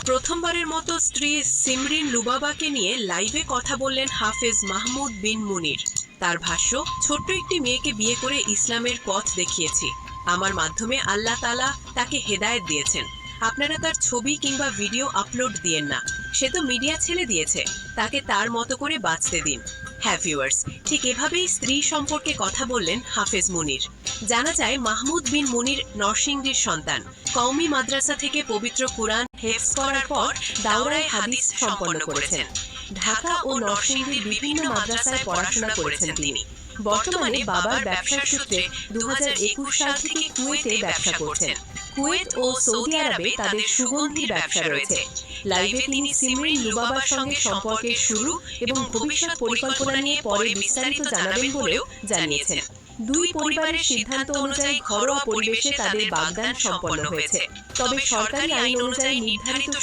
প্রথমবারের মতো স্ত্রী সিমরিন লুবাবাকে নিয়ে লাইভে কথা বললেন হাফেজ মাহমুদ বিন মুনির। তার ভাষ্য, ছোট্ট একটি মেয়েকে বিয়ে করে ইসলামের পথ দেখিয়েছি। আমার মাধ্যমে আল্লাহ তাআলা তাকে হেদায়েত দিয়েছেন। আপনারা তার ছবি কিংবা ভিডিও আপলোড দিয়েন না। সে তো মিডিয়া ছেড়ে দিয়েছে, তাকে তার মতো করে বাঁচতে দিন। হ্যাঁ ভিউয়ার্স, ঠিক এভাবেই স্ত্রী সম্পর্কে কথা বললেন হাফেজ মুনির। জানা যায়, মাহমুদ বিন মুনির নরসিংদীর সন্তান। কওমি মাদ্রাসা থেকে পবিত্র কুরআন হেফজ করার পর দাওরায়ে হাদিস সম্পন্ন করেছেন। ঢাকা ও নরসিংদীর বিভিন্ন মাদ্রাসায় পড়াশোনা করেছেন তিনি। বর্তমানে বাবার ব্যবসার সূত্রে 2021 সাল থেকে কুয়েতে ব্যবসা করছেন। কুয়েত ও সৌদি আরবে তাদের সুগন্ধির ব্যবসা রয়েছে। লাইভে তিনি সিমরিন লুবাবার সঙ্গে সম্পর্কের শুরু এবং ভবিষ্যৎ পরিকল্পনা নিয়ে পরে বিস্তারিত জানাবেন বলেও জানিয়েছেন। দুই পরিবারের সিদ্ধান্ত অনুযায়ী ঘরোয়া পরিবেশে তাদের বাগদান সম্পন্ন হয়েছে। তবে সরকারি আইন অনুযায়ী নির্ধারিত